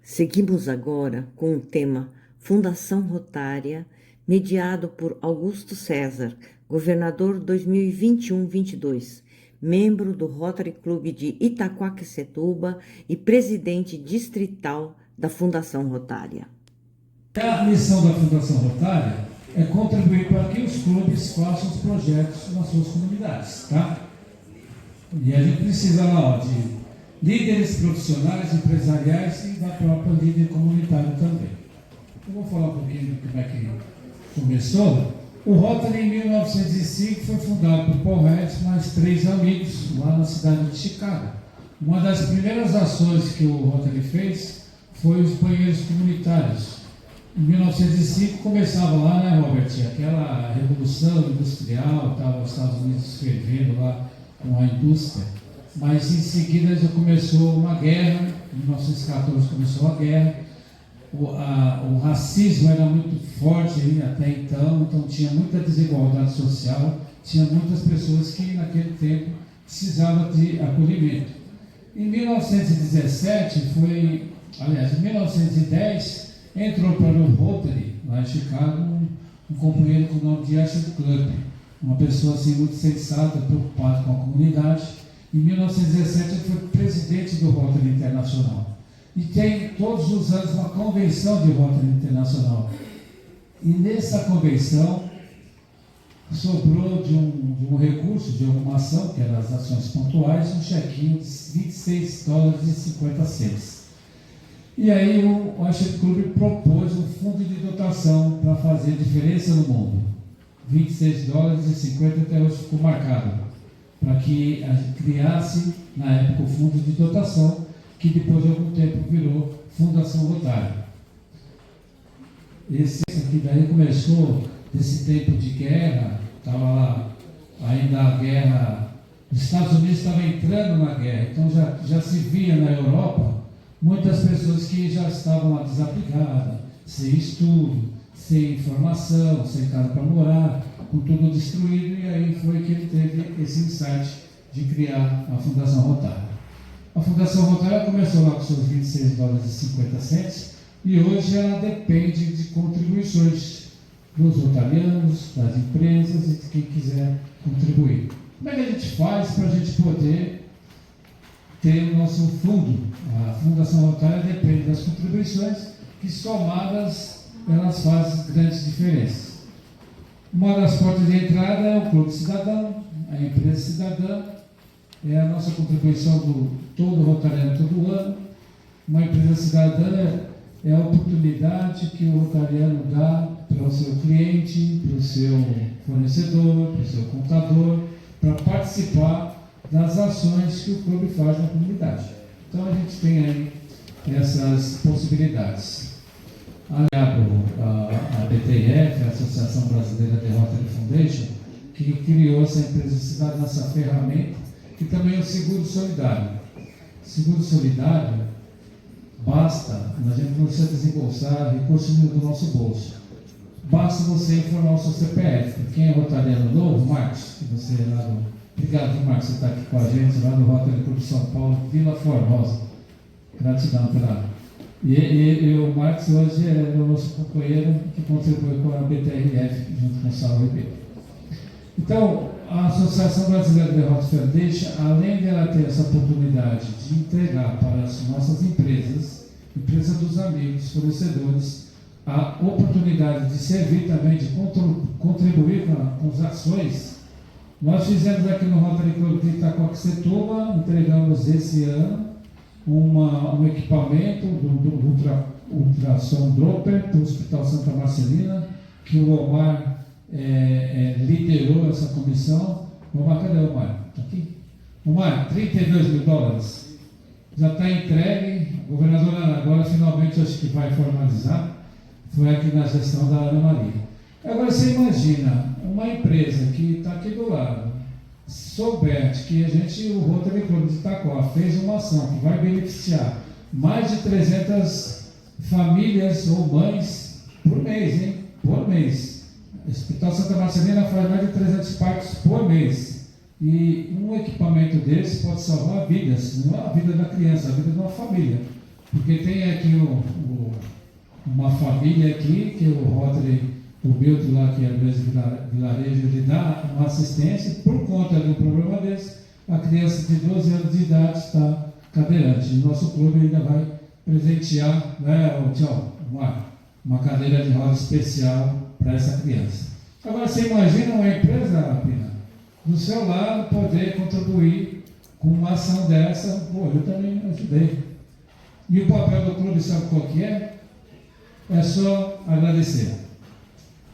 Seguimos agora com o tema Fundação Rotária, mediado por Augusto César, governador 2021-22, membro do Rotary Club de Itaquaquecetuba e presidente distrital da Fundação Rotária. A missão da Fundação Rotária é contribuir para que os clubes façam os projetos nas suas comunidades, tá? E a gente precisa lá de líderes profissionais, empresariais e da própria líder comunitária também. Eu vou falar um pouquinho de como é que começou. O Rotary, em 1905, foi fundado por Paul Harris, mais 3 amigos, lá na cidade de Chicago. Uma das primeiras ações que o Rotary fez foi os banheiros comunitários. Em 1905 começava lá, né, Robert, aquela revolução industrial, estava os Estados Unidos fervendo lá com a indústria. Mas em seguida já começou uma guerra, em 1914 começou a guerra, o racismo era muito forte até então tinha muita desigualdade social, tinha muitas pessoas que naquele tempo precisavam de acolhimento. Em 1917 em 1910, entrou para o Rotary, lá em Chicago, um companheiro com o nome de Asher Club, uma pessoa assim muito sensata, preocupada com a comunidade. Em 1917 ele foi presidente do Rotary Internacional. E tem todos os anos uma convenção de Rotary Internacional. E nessa convenção sobrou de um recurso, de alguma ação, que eram as ações pontuais, um chequinho de $26,50. E aí o Asher Club propôs um fundo de dotação para fazer diferença no mundo. $26,50 até hoje ficou marcado, para que a gente criasse, na época, o fundo de dotação, que depois de algum tempo virou Fundação Rotária. Esse aqui daí começou desse tempo de guerra, estava lá ainda a guerra, os Estados Unidos estavam entrando na guerra, então já se via na Europa muitas pessoas que já estavam lá desabrigadas, sem estudo, sem informação, sem casa para morar, com tudo destruído, e aí foi que ele teve esse insight de criar a Fundação Rotária. A Fundação Rotária começou lá com seus $26,50 e hoje ela depende de contribuições dos rotarianos, das empresas e de quem quiser contribuir. Como é que a gente faz para a gente poder ter o nosso fundo? A Fundação Rotária depende das contribuições que, somadas, elas fazem grandes diferenças. Uma das portas de entrada é o Clube Cidadão, a empresa cidadã, é a nossa contribuição do todo rotariano todo ano. Uma empresa cidadã é a oportunidade que o rotariano dá para o seu cliente, para o seu fornecedor, para o seu contador, para participar das ações que o clube faz na comunidade. Então a gente tem aí essas possibilidades. A BTF, a Associação Brasileira de Rotary Foundation, que criou essa empresa cidadã, essa ferramenta, que também é o seguro solidário. Seguro solidário, basta, a gente não precisa desembolsar recurso do nosso bolso. Basta você informar o seu CPF. Quem é rotariano novo, Marcos, que você é lá do... Obrigado, Marcos, você está aqui com a gente, lá no Rotary Clube de São Paulo, Vila Formosa. Gratidão pela... E o Marcos hoje é o nosso companheiro que contribui com a BTRF, junto com o Saulo Ribeiro. Então, a Associação Brasileira de Rotary Foundation, além de ela ter essa oportunidade de entregar para as nossas empresas, empresa dos amigos, fornecedores, a oportunidade de servir também, de contribuir com as ações, nós fizemos aqui no Rotary Club de Itaquaquecetuba, entregamos esse ano um equipamento do ultrassom Doppler para o Hospital Santa Marcelina, que o Omar liderou essa comissão. Omar, cadê o Omar? Está aqui? Omar, $32 mil. Já está entregue. A governadora agora finalmente acho que vai formalizar. Foi aqui na gestão da Ana Maria. Agora você imagina uma empresa que está aqui do lado, souber que o Rotary Club de Itaquá fez uma ação que vai beneficiar mais de 300 famílias ou mães por mês, hein? Por mês. O Hospital Santa Marcelina faz mais de 300 partos por mês. E um equipamento desse pode salvar vidas, não é a vida da criança, a vida de uma família. porque tem aqui uma família aqui, que o Rotary, o Milton lá, que é a Vilarejo, ele dá uma assistência, por conta de um problema desse, a criança de 12 anos de idade está cadeirante. E nosso clube ainda vai presentear, né, uma cadeira de roda especial para essa criança. Agora, você imagina uma empresa, Pina, do seu lado, poder contribuir com uma ação dessa. Pô, eu também ajudei. E o papel do clube, sabe qual que é? É só agradecer.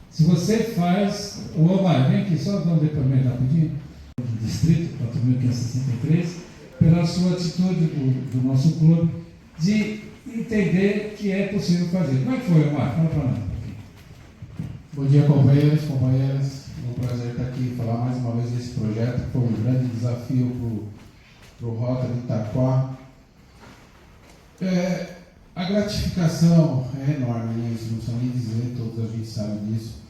Se você faz, ô Omar, vem aqui, só dar um depoimento rapidinho, do distrito 4.563, pela sua atitude do nosso clube, de entender que é possível fazer. Como é que foi, Omar? Fala para nós. Bom dia, companheiros, companheiras. É um prazer estar aqui e falar mais uma vez desse projeto, que foi um grande desafio para o Rotary Itaquá. A gratificação é enorme, né? Isso não precisa nem dizer, todos a gente sabe disso.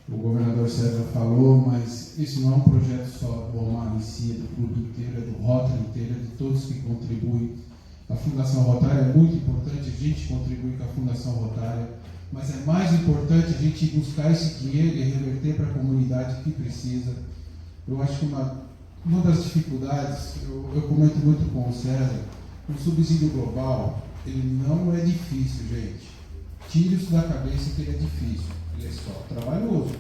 O governador César falou, mas isso não é um projeto só do Omar em si, é do clube inteiro, é do Rotary inteiro, é de todos que contribuem. A Fundação Rotária é muito importante, a gente contribui com a Fundação Rotária, mas é mais importante a gente buscar esse dinheiro e reverter para a comunidade que precisa. Eu acho que uma das dificuldades, eu comento muito com o César, o subsídio global, ele não é difícil, gente. Tire isso da cabeça que ele é difícil. Ele é só trabalhoso.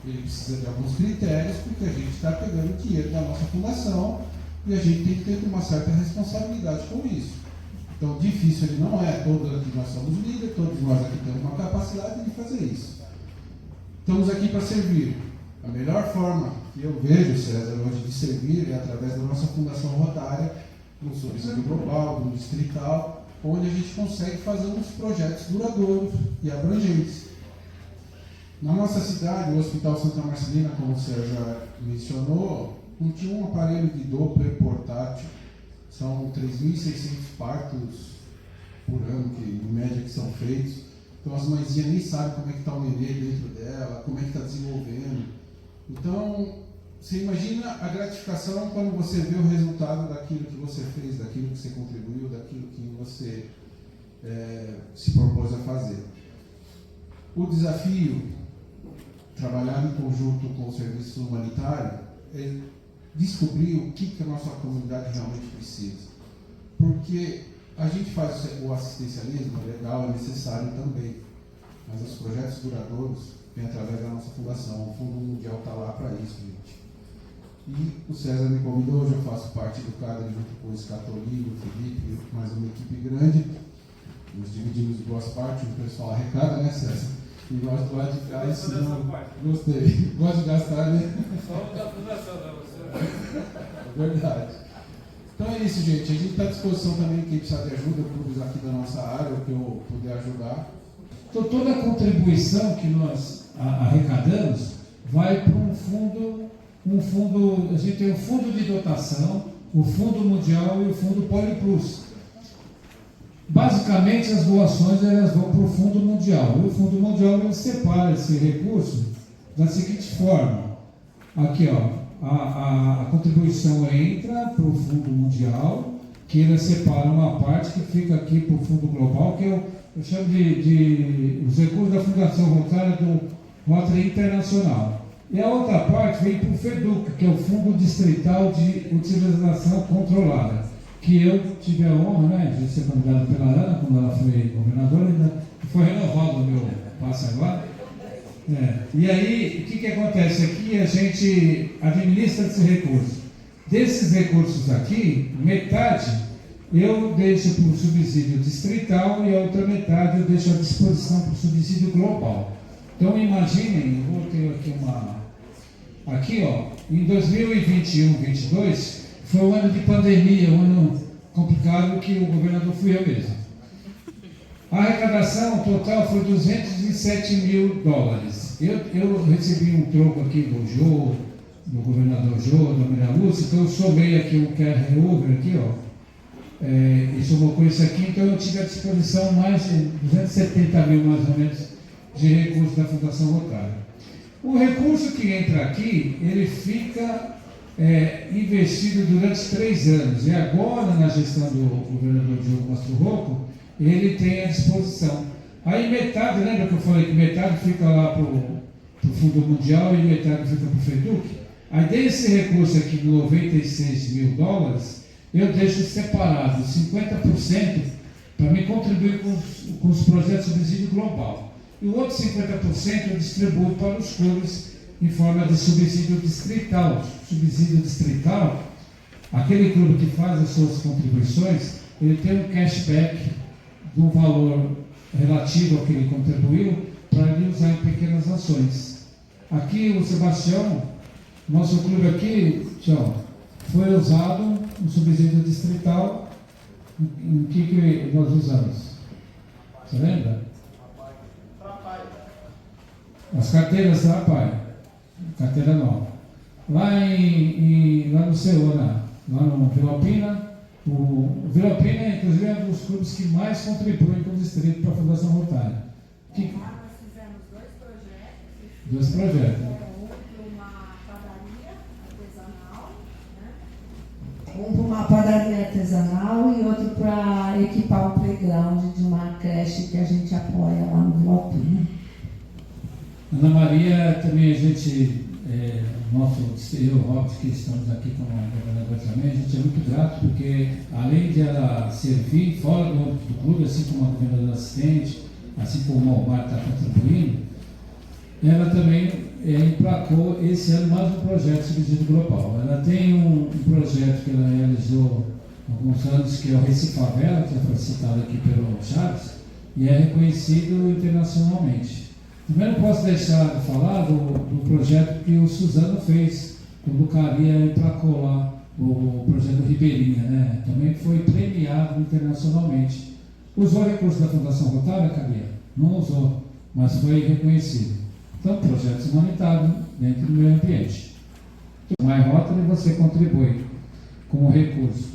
Ele precisa de alguns critérios, porque a gente está pegando dinheiro da nossa fundação e a gente tem que ter uma certa responsabilidade com isso. Então, difícil ele não é. Todos aqui nós somos líderes, todos nós aqui temos uma capacidade de fazer isso. Estamos aqui para servir. A melhor forma que eu vejo, César, hoje de servir é através da nossa Fundação Rotária, no subsídio global, no distrital, onde a gente consegue fazer uns projetos duradouros e abrangentes. Na nossa cidade, o Hospital Santa Marcelina, como o Sérgio já mencionou, não tinha um aparelho de Doppler portátil. São 3.600 partos por ano, que em média que são feitos. Então as mãezinhas nem sabem como é que está o nenê dentro dela, como é que está desenvolvendo. Então, você imagina a gratificação quando você vê o resultado daquilo que você fez, daquilo que você contribuiu, daquilo que você se propôs a fazer. O desafio, trabalhar em conjunto com o serviço humanitário, é descobrir o que a nossa comunidade realmente precisa. Porque a gente faz o assistencialismo, é legal, é necessário também, mas os projetos duradouros vêm através da nossa fundação. O Fundo Mundial está lá para isso, gente. E o César me convidou, hoje eu faço parte do cadre junto com o Escatolino, o Felipe, mais uma equipe grande. Nos dividimos em duas partes, o pessoal arrecada, né, César? E nós do lado de cá ensinamos. Gostei. Gosto de gastar, né? Só da fundação, né? É verdade. Então é isso, gente. A gente está à disposição também, quem precisar de ajuda, clubes aqui da nossa área, o que eu puder ajudar. Então, toda a contribuição que nós arrecadamos vai para um fundo, a gente tem o fundo de dotação, o Fundo Mundial e o Fundo Poliplus. Basicamente, as doações elas vão para o Fundo Mundial. E o Fundo Mundial ele separa esse recurso da seguinte forma. Aqui, ó, a contribuição entra para o Fundo Mundial, que ele separa uma parte que fica aqui para o Fundo Global, que eu chamo de os recursos da Fundação Rotária do Rotary Internacional. E a outra parte vem para o FEDUC, que é o Fundo Distrital de Utilização Controlada, que eu tive a honra, né, de ser convidado pela Ana, quando ela foi governadora, ainda foi renovado o meu passe agora. E aí, o que acontece? Aqui a gente administra esse recurso. Desses recursos aqui, metade eu deixo para o subsídio distrital e a outra metade eu deixo à disposição para o subsídio global. Então imaginem, eu vou ter aqui aqui, ó, em 2021-22 foi um ano de pandemia, um ano complicado que o governador fui eu mesmo. A arrecadação total foi $207 mil. Eu recebi um troco aqui do Jô, do governador Jô, da Maria Lúcia, então eu somei aqui um QR Over aqui, ó. E somou com isso aqui, então eu tive à disposição mais de 270 mil, mais ou menos, de recursos da Fundação Rotária. O recurso que entra aqui, ele fica investido durante 3 anos. E agora, na gestão do governador Diogo Mastrococo, ele tem à disposição. Aí metade, lembra que eu falei que metade fica lá para o Fundo Mundial e metade fica para o FEDUC? Aí desse recurso aqui de 96 mil dólares, eu deixo separado 50% para me contribuir com os projetos de subsídio global. E o outro 50% eu distribuo para os clubes em forma de subsídio distrital. Subsídio distrital, aquele clube que faz as suas contribuições, ele tem um cashback do valor relativo ao que ele contribuiu para ele usar em pequenas ações. Aqui o Sebastião, nosso clube aqui, tchau, foi usado um subsídio distrital. Em que nós usamos? Você lembra? As carteiras da APAI, carteira nova. Lá no Ceará, lá no Vila Alpina, o Vila Alpina, inclusive, é um dos clubes que mais contribuem com o distrito para a Fundação Rotária. Nós fizemos 2 projetos. 2 projetos. Um para uma padaria artesanal, né? Um para uma padaria artesanal e outro para equipar o playground de uma creche que a gente apoia lá no Vila Alpina. Ana Maria, também a gente, eu e o Robert, que estamos aqui com a governadora também, a gente é muito grato porque, além de ela servir fora do âmbito do clube, assim como a governadora assistente, assim como o Omar está contribuindo, ela também emplacou esse ano mais um projeto de subsídio global. Ela tem um projeto que ela realizou há alguns anos, que é o Recifavela, que foi citado aqui pelo Chaves, e é reconhecido internacionalmente. Também não posso deixar de falar do projeto que o Suzano fez, quando o Caria emplacou lá o projeto Ribeirinha, né? Também foi premiado internacionalmente. Usou recursos da Fundação Rotária, Caria? Não usou, mas foi reconhecido. Então, projetos humanitários dentro do meio ambiente. O MyRotary você contribui com o recurso.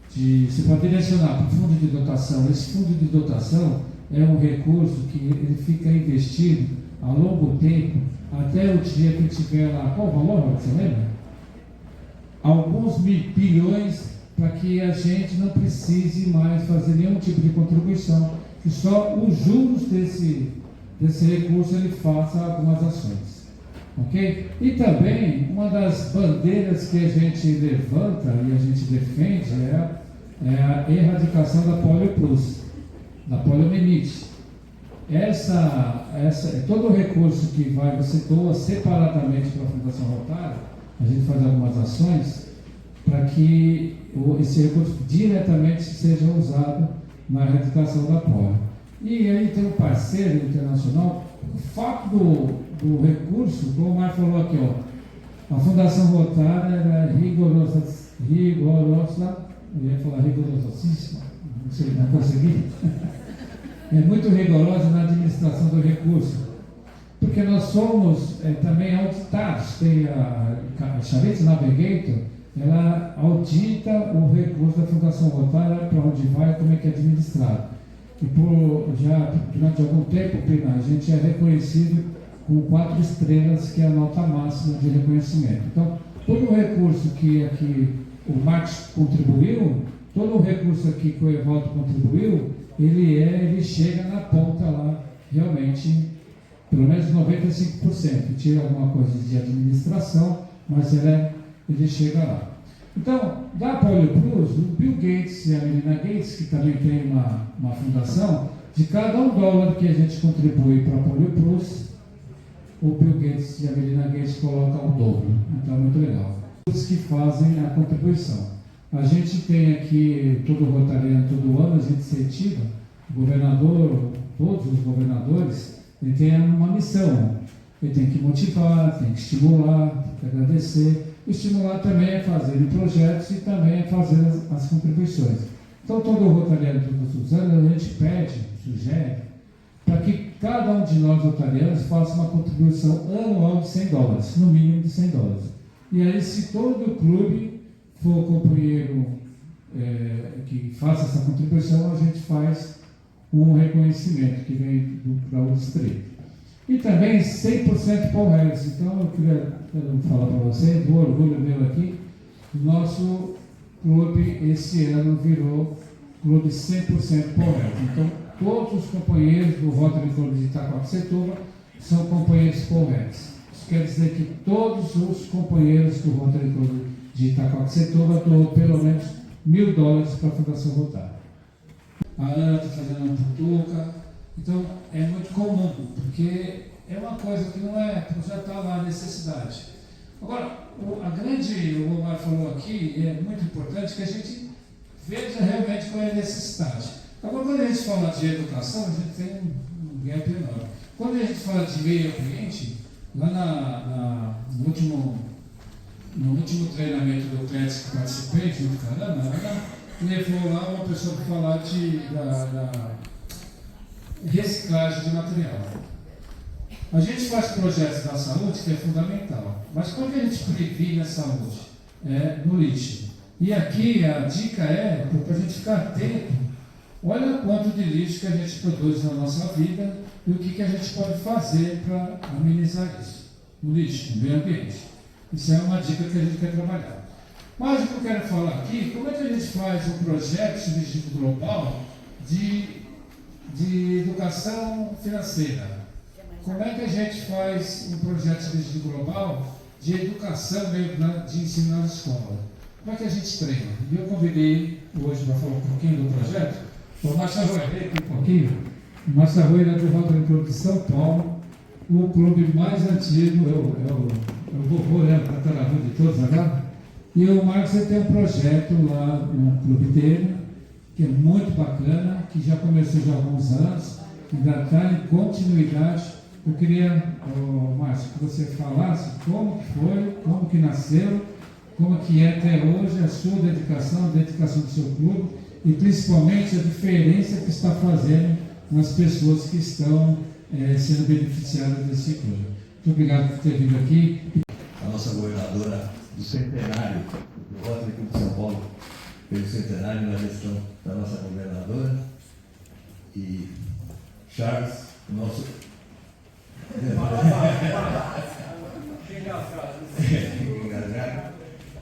Você pode direcionar para o fundo de dotação. Esse fundo de dotação é um recurso que ele fica investido a longo tempo, até o dia que tiver lá. Qual o valor, você lembra? Alguns bilhões, para que a gente não precise mais fazer nenhum tipo de contribuição, que só os juros desse recurso ele faça algumas ações. Ok? E também, uma das bandeiras que a gente levanta e a gente defende é a erradicação da polio plus, da poliomielite. Todo o recurso que você doa separadamente para a Fundação Rotária, a gente faz algumas ações para que esse recurso diretamente seja usado na erradicação da polio. E aí tem um parceiro internacional. O fato do recurso, como o Mar falou aqui, a Fundação Rotária era rigorosa, eu ia falar rigorosíssima, não consegui. É muito rigorosa na administração do recurso, porque nós somos também auditados. Tem a Charity Navigator, ela audita o recurso da Fundação Rotária, para onde vai, como é que é administrado. E durante algum tempo, Pina, a gente é reconhecido com 4 estrelas, que é a nota máxima de reconhecimento. Então, todo o recurso que aqui o Marcos contribuiu, todo o recurso aqui que o Evaldo contribuiu, ele chega na ponta lá, realmente, pelo menos 95%. Tira alguma coisa de administração, mas ele chega lá. Então, da Polio Plus, o Bill Gates e a Melinda Gates, que também tem uma fundação, de cada $1 que a gente contribui para a Polio Plus, o Bill Gates e a Melinda Gates colocam o dobro. Então, é muito legal. Os que fazem a contribuição. A gente tem aqui, todo rotariano, todo ano, a gente incentiva, o governador, todos os governadores, ele tem uma missão. Ele tem que motivar, tem que estimular, tem que agradecer. Estimular também a fazer projetos e também a fazer as contribuições. Então, todo o rotariano, todos os anos, a gente pede, sugere, para que cada um de nós rotarianos faça uma contribuição anual de $100, no mínimo de $100. E aí, se todo o clube for companheiro que faça essa contribuição, a gente faz um reconhecimento que vem para o distrito. E também 100% Paul Harris. Então eu queria falar para vocês, do orgulho meu aqui, nosso clube esse ano virou clube 100% Paul Harris. Então todos os companheiros do Rotary Club de Itacoaxetuba são companheiros Paul Harris. Isso quer dizer que todos os companheiros do Rotary Club de Itacoaxetuba doou pelo menos $1.000 para a Fundação Rotária. A Ana está fazendo uma putuca. Então, é muito comum, porque é uma coisa que não já está lá a necessidade. Agora, o Omar falou aqui, e é muito importante que a gente veja realmente qual é a necessidade. Agora, quando a gente fala de educação, a gente tem um gap enorme. Quando a gente fala de meio ambiente, lá no último treinamento do CLETS que participei, junto com a Ana, levou lá uma pessoa para falar da reciclagem de material. A gente faz projetos da saúde que é fundamental, mas como que a gente previne a saúde? É no lixo. E aqui a dica é para a gente ficar atento. Olha quanto de lixo que a gente produz na nossa vida e o que a gente pode fazer para amenizar isso. No lixo, no meio ambiente. Isso é uma dica que a gente quer trabalhar. Mas o que eu quero falar aqui, como é que a gente faz um projeto subsídio global de educação financeira? Como é que a gente faz um projeto de subsídio global de educação de ensino nas escolas? Como é que a gente treina? E eu convidei hoje para falar um pouquinho do projeto o Márcio Arrueira, aqui um pouquinho. O Márcio Arrueira é do Rotary Club de São Paulo, o clube mais antigo, é o vovô, né, o tataravô de todos agora. E o Marcos tem um projeto lá no clube dele, que é muito bacana, que já começou já há alguns anos, ainda está em continuidade. Eu queria, Márcio, que você falasse como que foi, como que nasceu, como que é até hoje a sua dedicação, a dedicação do seu clube e principalmente a diferença que está fazendo nas pessoas que estão sendo beneficiadas desse clube. Muito obrigado por ter vindo aqui. A nossa governadora do centenário do Rotary Clube de São Paulo, pelo centenário na gestão da nossa governadora, e Charles, o nosso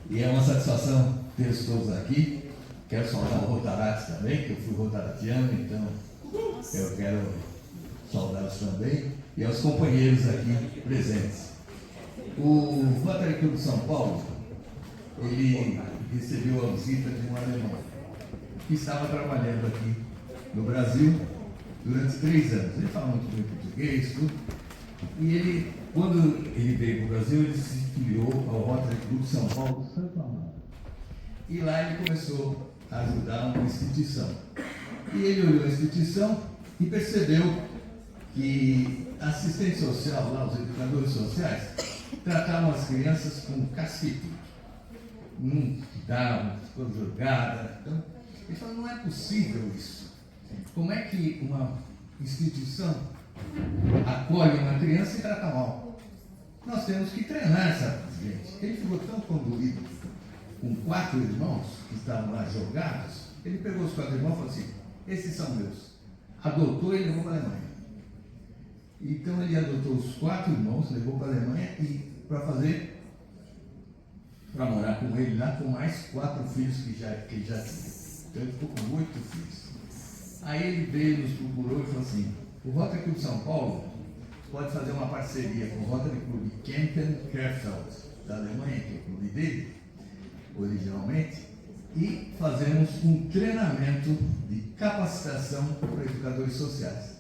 e é uma satisfação ter-os todos aqui. Quero saudar o Rotaract também, que eu fui rotaratiano, então eu quero saudá-los também, e aos companheiros aqui presentes. O Rotary Clube de São Paulo, ele recebeu a visita de um alemão que estava trabalhando aqui no Brasil durante 3 anos. Ele fala muito bem português, tudo. E ele, quando ele veio para o Brasil, ele se filiou ao Rotary Clube de São Paulo, Santo Amaro. E lá ele começou a ajudar uma instituição. E ele olhou a instituição e percebeu que a assistente social, lá, os educadores sociais, tratavam as crianças com casquete. Não davam, ficou jogada. Então, ele falou, não é possível isso. Como é que uma instituição acolhe uma criança e trata mal? Nós temos que treinar essa gente. Ele ficou tão conduído com 4 irmãos que estavam lá jogados, ele pegou os 4 irmãos e falou assim, esses são meus. Adotou e levou para a Alemanha. Então ele adotou os 4 irmãos, levou para a Alemanha e para morar com ele lá com mais 4 filhos que ele já tinha. Então ele ficou com 8 filhos. Aí ele veio, nos procurou e falou assim, o Rotary Clube de São Paulo pode fazer uma parceria com o Rotary Clube Kempen-Krefeld, da Alemanha, que é o clube dele, originalmente, e fazemos um treinamento de capacitação para educadores sociais.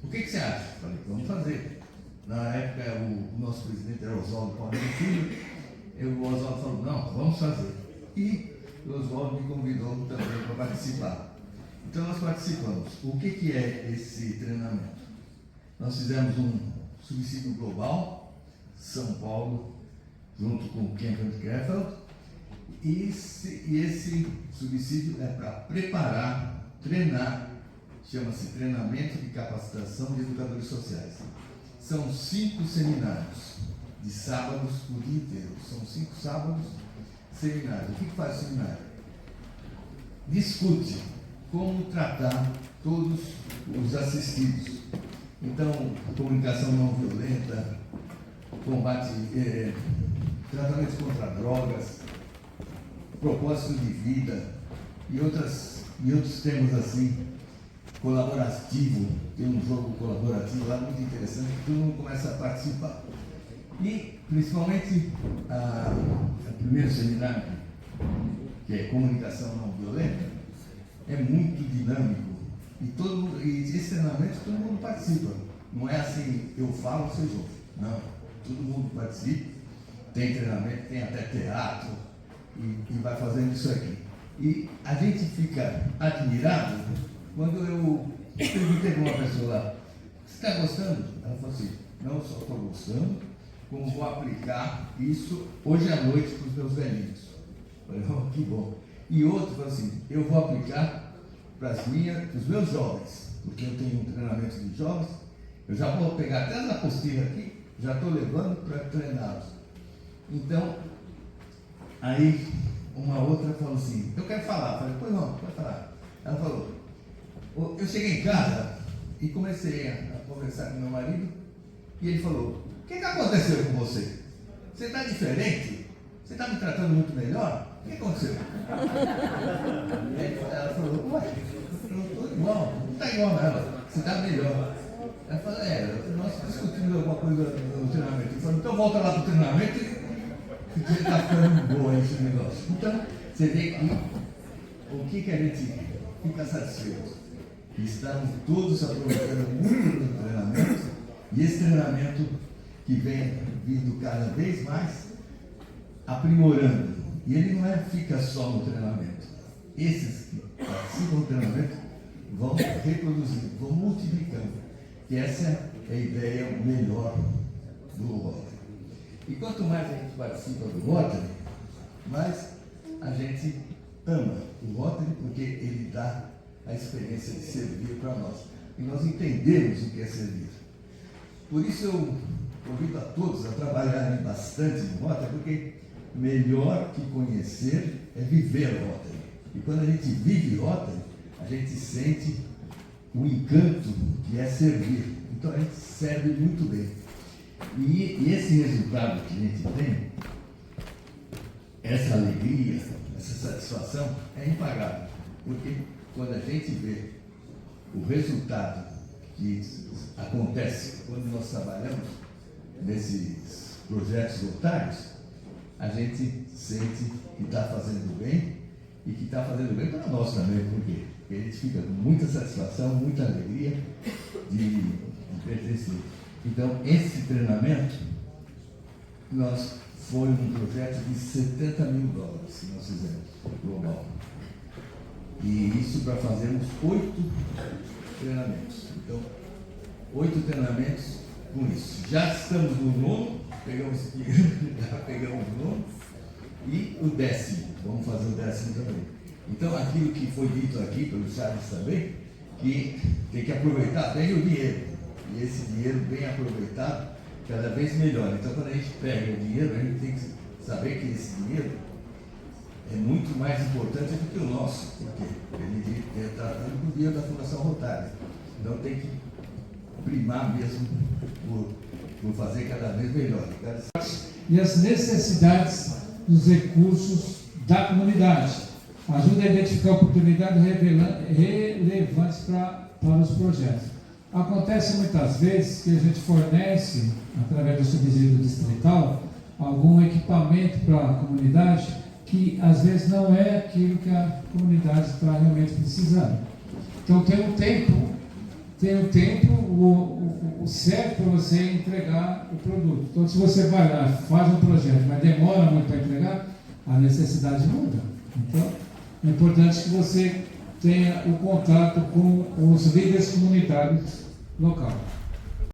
O que você acha? Eu falei, vamos fazer. Na época, o nosso presidente era Oswaldo Paulo Filho, o Oswaldo falou, não, vamos fazer. E o Oswaldo me convidou também para participar. Então nós participamos. O que é esse treinamento? Nós fizemos um subsídio global, São Paulo, junto com o Kempen-Krefeld, e esse subsídio é para preparar, treinar, chama-se treinamento de capacitação de educadores sociais. São 5 seminários, de sábados o dia inteiro. São 5 sábados, seminários. O que faz o seminário? Discute como tratar todos os assistidos. Então, comunicação não violenta, combate, tratamentos contra drogas, propósito de vida e outros temas assim, colaborativo, tem um jogo colaborativo lá muito interessante, que todo mundo começa a participar. E, principalmente, o primeiro seminário, que é comunicação não violenta, é muito dinâmico. E esse treinamento todo mundo participa. Não é assim, eu falo, vocês ouvem. Não, todo mundo participa. Tem treinamento, tem até teatro, e vai fazendo isso aqui. E a gente fica admirado quando eu perguntei para uma pessoa lá, você está gostando? Ela falou assim, não só estou gostando, como vou aplicar isso hoje à noite para os meus velhinhos. Eu falei, oh, que bom. E outro falou assim, eu vou aplicar para os meus jovens, porque eu tenho um treinamento de jovens, eu já vou pegar até as apostilas aqui, já estou levando para treiná-los. Então, aí uma outra falou assim, eu quero falar. Eu falei, pois não, pode falar. Ela falou, eu cheguei em casa e comecei a conversar com meu marido, e ele falou, o que aconteceu com você? Você está diferente? Você está me tratando muito melhor? O que aconteceu? Ela falou, ué, eu estou igual, não está igual nela, você está melhor. Ela falou, nós discutimos alguma coisa no treinamento. Ele falou, então volta lá para o treinamento e você está ficando boa esse negócio. Então, você vê que o que a gente fica satisfeito? Estamos todos aproveitando muito do treinamento, e esse treinamento que vem vindo cada vez mais aprimorando. E ele não fica só no treinamento. Esses que participam do treinamento vão reproduzindo, vão multiplicando. Que essa é a ideia melhor do Rotary. E quanto mais a gente participa do Rotary, mais a gente ama o Rotary, porque ele dá a experiência de servir para nós. E nós entendemos o que é servir. Por isso eu convido a todos a trabalharem bastante no Rotary, porque melhor que conhecer é viver Rotary. E quando a gente vive Rotary, a gente sente o encanto que é servir. Então a gente serve muito bem. E esse resultado que a gente tem, essa alegria, essa satisfação é impagável. Porque quando a gente vê o resultado que acontece quando nós trabalhamos nesses projetos rotários, a gente sente que está fazendo bem e que está fazendo bem para nós também. Por quê? Porque a gente fica com muita satisfação, muita alegria de pertencer. Então, esse treinamento, foi um projeto de $70 mil que nós fizemos, global. E isso para fazermos 8 treinamentos. Então, 8 treinamentos com isso. Já estamos no 9º, pegamos o 9º e o 10º. Vamos fazer o 10º também. Então, aquilo que foi dito aqui pelo Charles também, que tem que aproveitar bem o dinheiro. E esse dinheiro bem aproveitado, cada vez melhor. Então, quando a gente pega o dinheiro, a gente tem que saber que esse dinheiro é muito mais importante do que o nosso, porque ele está tratando com o dinheiro da Fundação Rotária. Então, tem que primar mesmo por fazer cada vez melhor. E as necessidades dos recursos da comunidade. Ajuda a identificar oportunidades relevantes para os projetos. Acontece muitas vezes que a gente fornece, através do subsídio distrital, algum equipamento para a comunidade que às vezes não é aquilo que a comunidade está realmente precisando. Então tem um tempo o certo para você entregar o produto. Então se você vai lá, faz um projeto, mas demora muito para entregar, a necessidade muda. Então é importante que você tenha o contato com os líderes comunitários local.